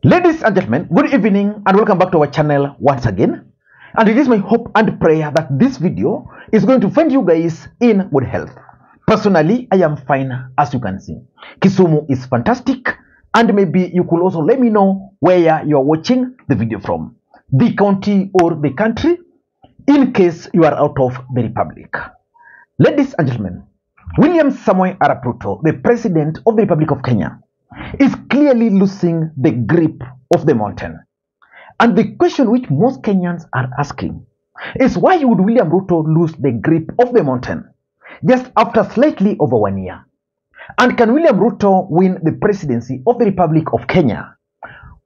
Ladies and gentlemen, good evening and welcome back to our channel once again. And it is my hope and prayer that this video is going to find you guys in good health. Personally, I am fine, as you can see. Kisumu is fantastic, and maybe you could also let me know where you are watching the video from, the county or the country, in case you are out of the republic. Ladies and gentlemen, William Samoei Arap Ruto, the President of the Republic of Kenya, is clearly losing the grip of the mountain. And the question which most Kenyans are asking is, why would William Ruto lose the grip of the mountain just after slightly over 1 year? And can William Ruto win the presidency of the Republic of Kenya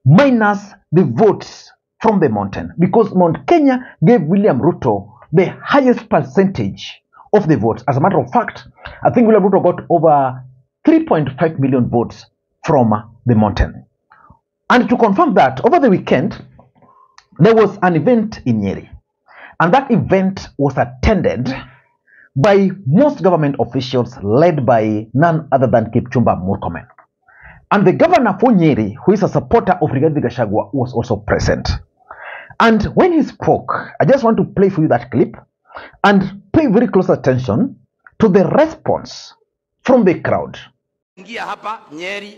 minus the votes from the mountain? Because Mount Kenya gave William Ruto the highest percentage of the votes. As a matter of fact, I think William Ruto got over 3.5 million votes from the mountain. And to confirm that, over the weekend, there was an event in Nyeri. And that event was attended by most government officials led by none other than Kipchumba Murkomen. And the governor for Nyeri, who is a supporter of Rigathi Gachagua, was also present. And when he spoke, I just want to play for you that clip and pay very close attention to the response from the crowd. Ingia hapa Nyeri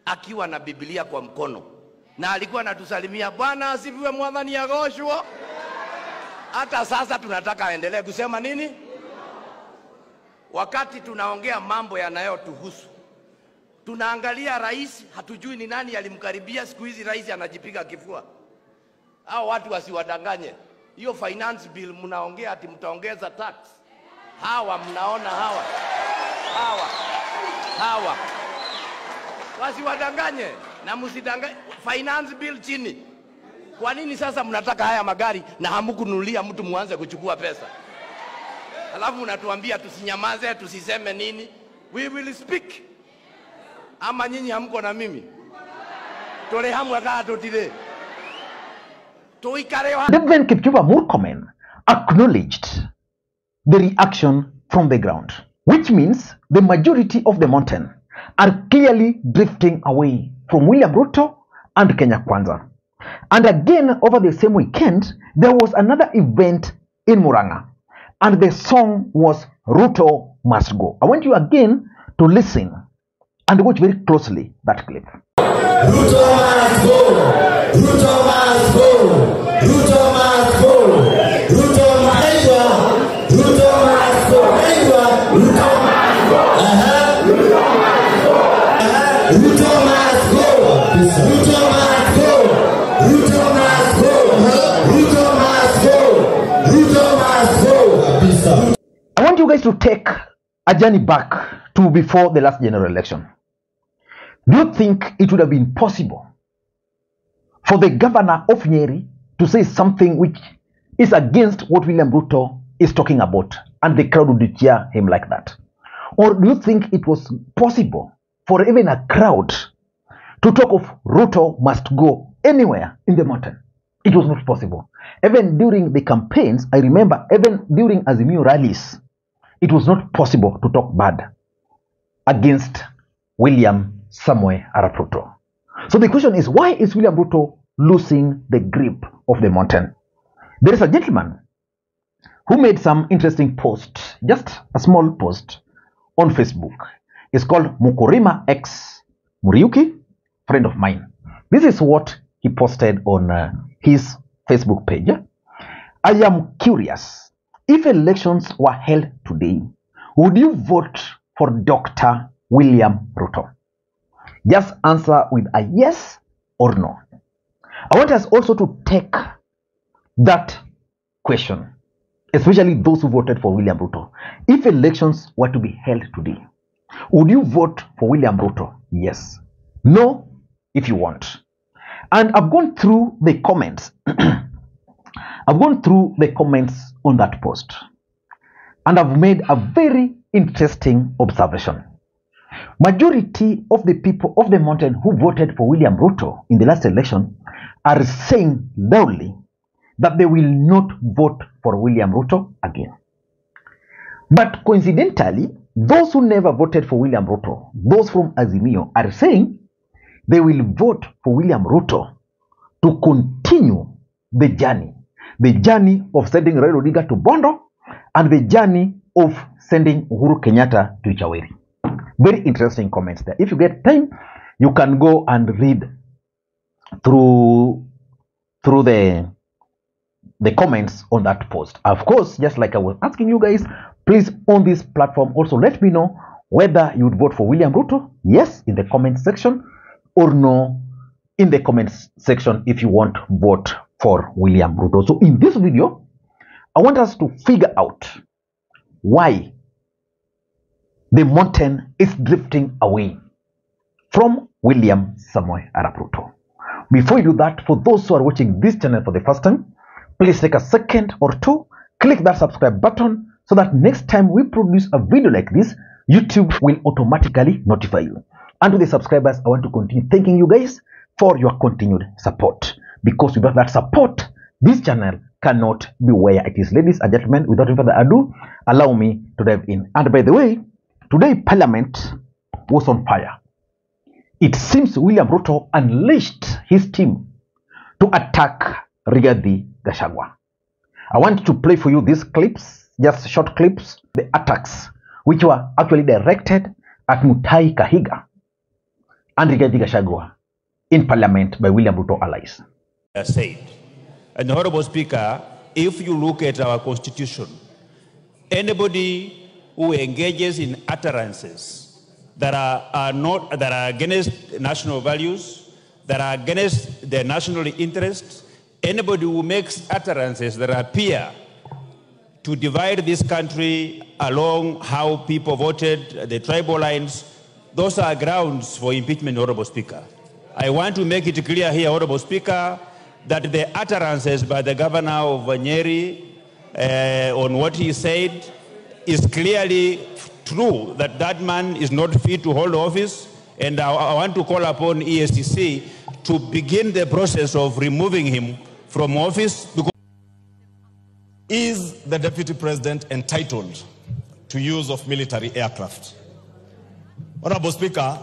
akiwa na Biblia kwa mkono na alikuwa anatusalimia, Bwana asifiwe, mwadhani agoshwo. Hata sasa tunataka aendelee kusema nini? Wakati tunaongea mambo yanayotuhusu, tunaangalia rais, hatujui ni nani alimkaribia. Siku hizi rais anajipiga kifua. Hao watu wasiwadanganye. Hiyo finance bill mnaongea ati mtaongeza tax. Hawa mnaona hawa wasiwadanganye na msidanganye. Finance bill chini. Kwa nini sasa mnataka haya magari na hamkununulia mtu muanze kuchukua pesa? Alafu mnatuambia tusinyamaze, tusiseme nini? We will speak. Ama nyinyi hamko na mimi? Tole hamwa kaa totile. Then Kipchumba Murkomen acknowledged the reaction from the ground, which means the majority of the mountain are clearly drifting away from William Ruto and Kenya Kwanza. And again, over the same weekend, there was another event in Muranga, and the song was Ruto Must Go. I want you again to listen and watch very closely that clip. Ruto must go! Ruto must go! Ruto must go! Ruto must go! Ruto must go! Ruto must go! Ruto must go! Ruto must go! Ruto must go! Ruto must go! Ruto must go! Ruto must go! I want you guys to take a journey back to before the last general election. Do you think it would have been possible for the governor of Nyeri to say something which is against what William Ruto is talking about, and the crowd would cheer him like that? Or do you think it was possible for even a crowd to talk of Ruto must go anywhere in the mountain? It was not possible. Even during the campaigns, I remember, even during Azimio rallies, it was not possible to talk bad against William Samoei Arap Ruto. So the question is, why is William Ruto losing the grip of the mountain? There is a gentleman who made some interesting post, just a small post on Facebook. It's called Mukurima X Muriuki, friend of mine. This is what he posted on his Facebook page. I am curious, if elections were held today, would you vote for Dr. William Ruto? Just answer with a yes or no. I want us also to take that question, especially those who voted for William Ruto. If elections were to be held today, would you vote for William Ruto? Yes. No, if you want. And I've gone through the comments. I've gone through the comments on that post, and I've made a very interesting observation. Majority of the people of the mountain who voted for William Ruto in the last election are saying loudly that they will not vote for William Ruto again. But coincidentally, those who never voted for William Ruto, those from Azimio, are saying they will vote for William Ruto to continue the journey of sending Raila Odinga to Bondo and the journey of sending Uhuru Kenyatta to Chaweri. Very interesting comments there. If you get time, you can go and read through the comments on that post. Of course, just like I was asking you guys, please on this platform also let me know whether you would vote for William Ruto, yes, in the comment section, or no, in the comments section if you want vote for William Ruto. So in this video, I want us to figure out why the mountain is drifting away from William Samoei Arap Ruto. Before you do that, for those who are watching this channel for the first time, please take a second or two, click that subscribe button so that next time we produce a video like this, YouTube will automatically notify you. And to the subscribers, I want to continue thanking you guys for your continued support, because without that support, this channel cannot be where it is. Ladies and gentlemen, without further ado, allow me to dive in. And by the way, today Parliament was on fire. It seems William Ruto unleashed his team to attack Rigathi Gachagua. I want to play for you these clips, just short clips, the attacks which were actually directed at Mutahi Kahiga and Rigathi Gachagua in Parliament by William Ruto allies. Said. And Honorable Speaker, if you look at our Constitution, anybody who engages in utterances that are against national values, that are against their national interests, anybody who makes utterances that appear to divide this country along how people voted, the tribal lines, those are grounds for impeachment, Honorable Speaker. I want to make it clear here, Honorable Speaker, that the utterances by the governor of Nyeri on what he said is clearly true, that that man is not fit to hold office, and I want to call upon EACC to begin the process of removing him from office. Is the Deputy President entitled to use of military aircraft? Honorable Speaker,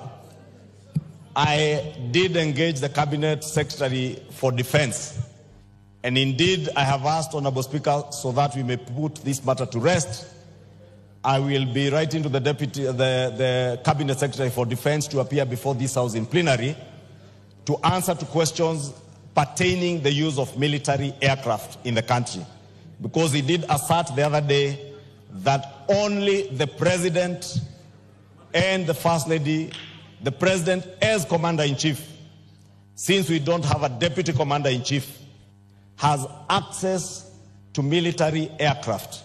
I did engage the Cabinet Secretary for Defense, and indeed I have asked, Honorable Speaker, so that we may put this matter to rest, I will be writing to the Cabinet Secretary for Defense to appear before this House in plenary to answer to questions pertaining the use of military aircraft in the country. Because he did assert the other day that only the President and the First Lady, the President as Commander-in-Chief, since we don't have a Deputy Commander-in-Chief, has access to military aircraft.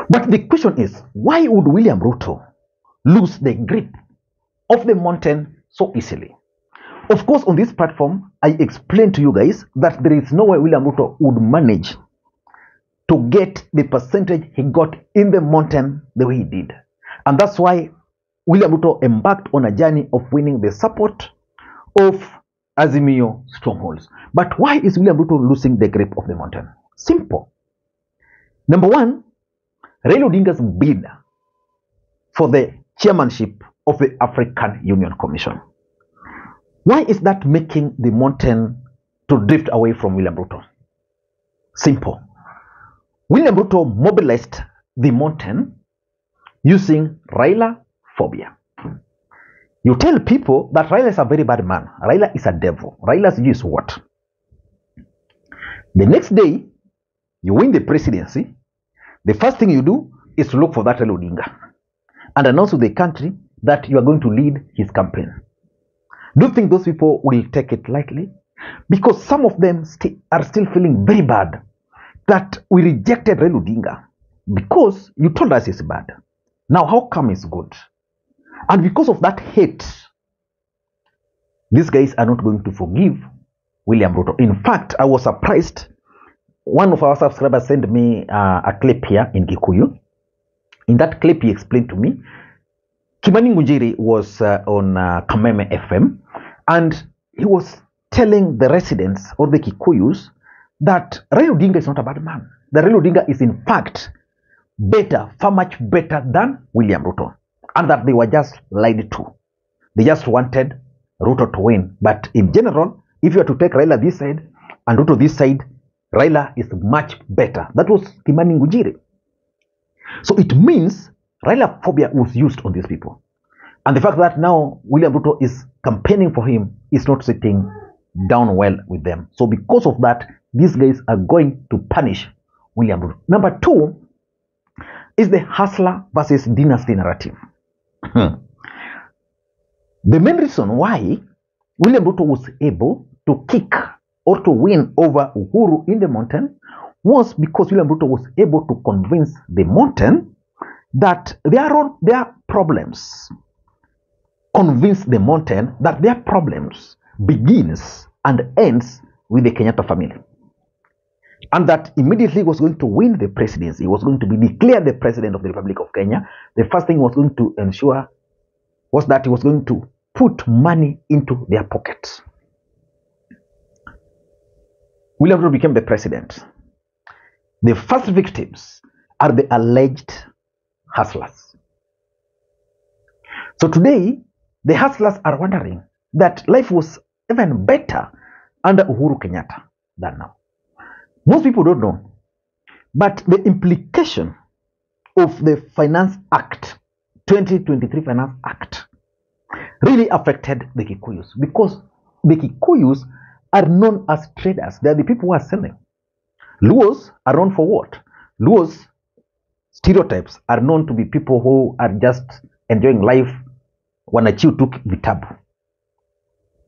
But the question is, why would William Ruto lose the grip of the mountain so easily? Of course, on this platform, I explained to you guys that there is no way William Ruto would manage to get the percentage he got in the mountain the way he did. And that's why William Ruto embarked on a journey of winning the support of Azimio strongholds. But why is William Ruto losing the grip of the mountain? Simple. Number one, Raila Odinga's bid for the chairmanship of the African Union Commission. Why is that making the mountain to drift away from William Ruto? Simple. William Ruto mobilized the mountain using Raila phobia. You tell people that Raila is a very bad man. Raila is a devil. Raila's view is what? The next day, you win the presidency. The first thing you do is to look for that Raila Odinga and announce to the country that you are going to lead his campaign. Do you think those people will take it lightly? Because some of them are still feeling very bad that we rejected Raila Odinga because you told us it's bad. Now, how come it's good? And because of that hate, these guys are not going to forgive William Ruto. In fact, I was surprised. One of our subscribers sent me a clip here in Kikuyu. In that clip, he explained to me, Kimani Ngunjiri was on Kameme FM, and he was telling the residents or the Kikuyus that Raila Odinga is not a bad man. The Raila Odinga is in fact better, far much better than William Ruto, and that they were just lied to. They just wanted Ruto to win. But in general, if you are to take Raila this side and Ruto this side, Raila is much better. That was Kimani Ngujiri. So it means Raila phobia was used on these people. And the fact that now William Ruto is campaigning for him is not sitting down well with them. So because of that, these guys are going to punish William Ruto. Number two is the hustler versus dynasty narrative. The main reason why William Ruto was able to kick or to win over Uhuru in the mountain was because William Ruto was able to convince the mountain that there are problems. Convince the mountain that their problems begins and ends with the Kenyatta family. And that immediately was going to win the presidency. He was going to be declared the president of the Republic of Kenya. The first thing he was going to ensure was that he was going to put money into their pockets. William Ruto became the president. The first victims are the alleged hustlers. So today, the hustlers are wondering that life was even better under Uhuru Kenyatta than now. Most people don't know, but the implication of the Finance Act, 2023 Finance Act, really affected the Kikuyus, because the Kikuyus are known as traders. They are the people who are selling. Luos are known for what? Luos stereotypes are known to be people who are just enjoying life. Wanachiu took vitabu.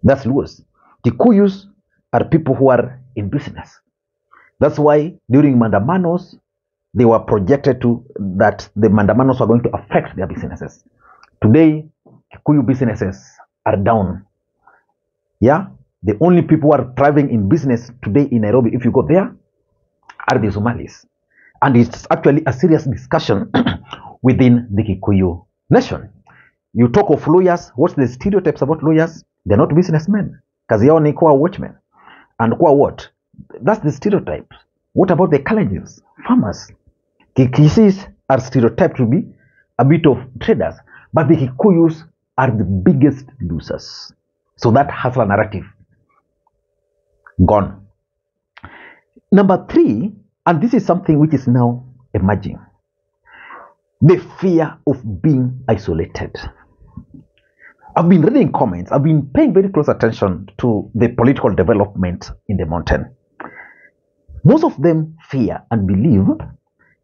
That's Luos. Kikuyus are people who are in business. That's why during mandamanos, they were projected to that the mandamanos were going to affect their businesses. Today, Kikuyu businesses are down. Yeah, the only people who are thriving in business today in Nairobi, if you go there, are the Somalis. And it's actually a serious discussion within the Kikuyu nation. You talk of lawyers, what's the stereotypes about lawyers? They're not businessmen. Kazi yao ni kuwa watchmen. And kuwa what? That's the stereotype. What about the Kalenjins? Farmers. Kikisis are stereotyped to be a bit of traders. But the Kikuyus are the biggest losers. So that hustler narrative, gone. Number three, and this is something which is now emerging, the fear of being isolated. I've been reading comments. I've been paying very close attention to the political development in the mountain. Most of them fear and believe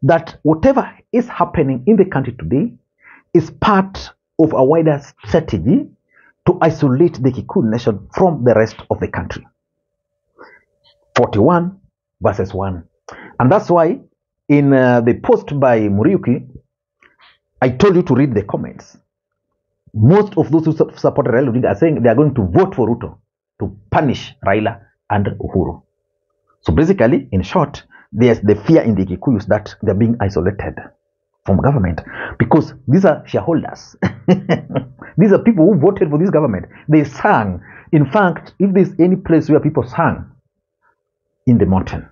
that whatever is happening in the country today is part of a wider strategy to isolate the Kikuyu nation from the rest of the country. 41 verses 1. And that's why in the post by Muriuki, I told you to read the comments. Most of those who supported Raila Odinga are saying they are going to vote for Ruto to punish Raila and Uhuru. So basically, in short, there's the fear in the Kikuyus that they're being isolated from government because these are shareholders. These are people who voted for this government. They sang. In fact, if there's any place where people sang, in the mountain.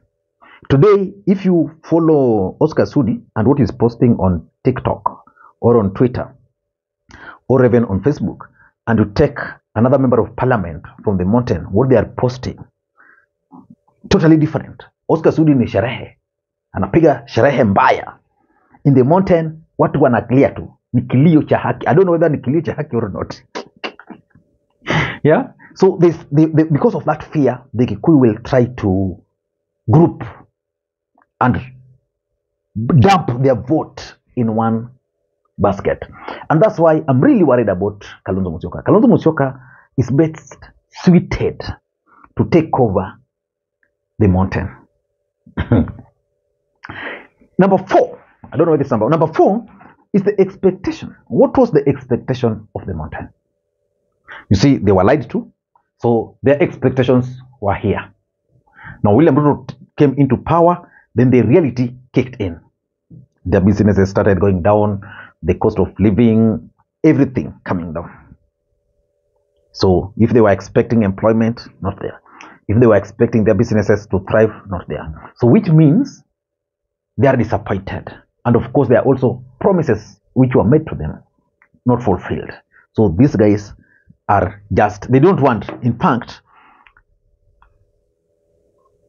Today, if you follow Oscar Sudi and what he's posting on TikTok or on Twitter or even on Facebook, and you take another member of parliament from the mountain, what they are posting, totally different. Oscar Sudi ni sherehe. Anapiga sherehe mbaya. In the mountain, watu wanaklia tu. Ni kilio cha haki. I don't know whether ni kilio cha haki or not. Yeah? So because of that fear, the Kikuyu will try to group and dump their vote in one basket. And that's why I'm really worried about Kalonzo Musyoka. Kalonzo Musyoka is best suited to take over the mountain. Number 4, I don't know this number. Number 4 is the expectation. What was the expectation of the mountain? You see, they were lied to, so their expectations were here. Now, William Ruto came into power, then the reality kicked in. Their businesses started going down, the cost of living, everything coming down. So, if they were expecting employment, not there. If they were expecting their businesses to thrive, not there. So, which means they are disappointed. And of course, there are also promises which were made to them, not fulfilled. So, these guys are just, they don't want. In fact,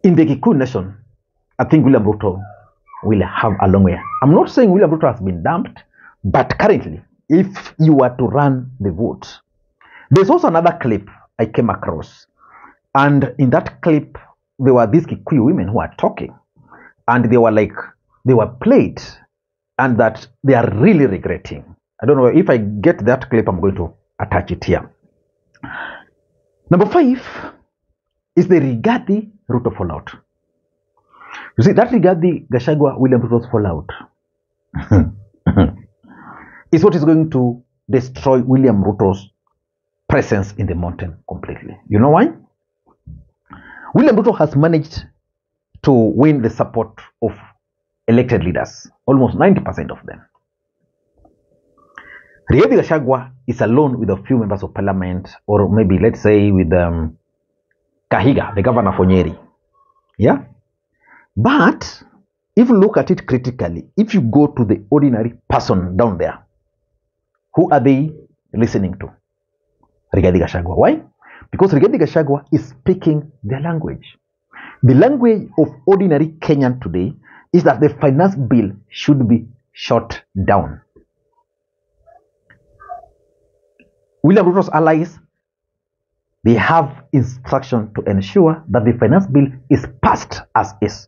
in the Kikuyu nation, I think William Ruto will have a long way. I'm not saying William Ruto has been dumped, but currently, if you were to run the vote, there's also another clip I came across. And in that clip, there were these Kikuyu women who are talking. And they were like, they were played. And that they are really regretting. I don't know if I get that clip, I'm going to attach it here. Number 5 is the Rigathi Ruto fallout. You see, that Rigathi Gachagua William Ruto's fallout is what is going to destroy William Ruto's presence in the mountain completely. You know why? William Ruto has managed to win the support of elected leaders, almost 90% of them. Rigathi Gachagua is alone with a few members of parliament, or maybe let's say with Kahiga, the governor for Nyeri. Yeah? But if you look at it critically, if you go to the ordinary person down there, who are they listening to? Rigathi Gachagua. Why? Because Rigathi Gachagua is speaking their language. The language of ordinary Kenyan today is that the finance bill should be shut down. William Ruto's allies, they have instruction to ensure that the finance bill is passed as is.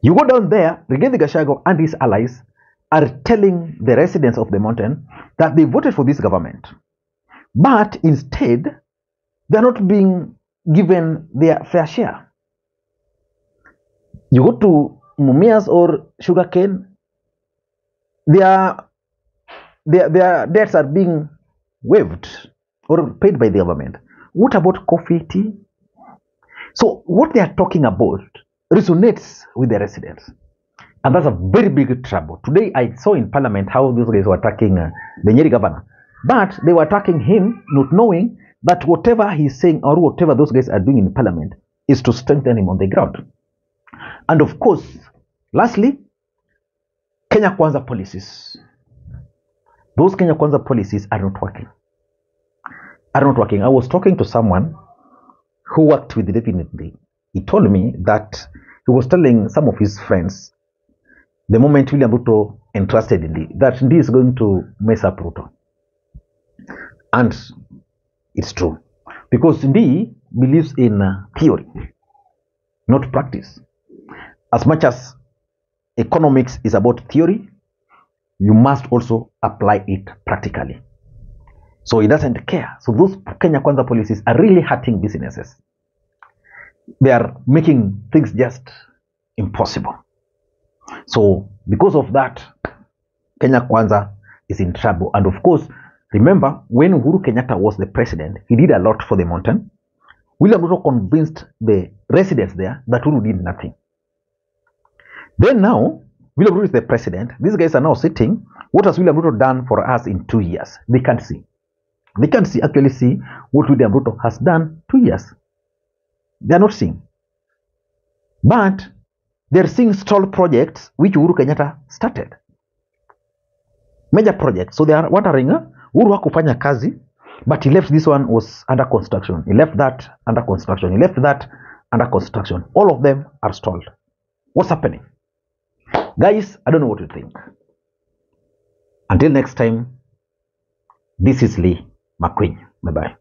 You go down there, Rigathi Gachagua and his allies are telling the residents of the mountain that they voted for this government. But instead, they are not being given their fair share. You go to Mumias or sugarcane, their debts are being waived or paid by the government. What about coffee, tea? So what they are talking about resonates with the residents. And that's a very big trouble. Today I saw in parliament how those guys were attacking the Nyeri governor. But they were attacking him not knowing that whatever he's saying or whatever those guys are doing in parliament is to strengthen him on the ground. And of course, lastly, Kenya Kwanza policies. Those Kenya Kwanza policies are not working. I was talking to someone who worked with the deputy. He told me that he was telling some of his friends the moment William Ruto entrusted Ndi, that Ndi is going to mess up Ruto. And it's true. Because Ndi believes in theory, not practice. As much as economics is about theory, you must also apply it practically. So he doesn't care. So those Kenya Kwanza policies are really hurting businesses. They are making things just impossible. So because of that, Kenya Kwanza is in trouble. And of course, remember when Uhuru Kenyatta was the president, he did a lot for the mountain. William Ruto convinced the residents there that Uhuru did nothing. Then now, William Ruto is the president. These guys are now sitting. What has William Ruto done for us in 2 years? They can't see. They can't actually see what William Ruto has done 2 years. They are not seeing. But they're seeing stalled projects which Uhuru Kenyatta started. Major projects. So they are wondering, Uhuru hakufanya kazi, but he left this one was under construction. He left that under construction. He left that under construction. All of them are stalled. What's happening? Guys, I don't know what you think. Until next time, this is Lee Makwiny. Bye-bye.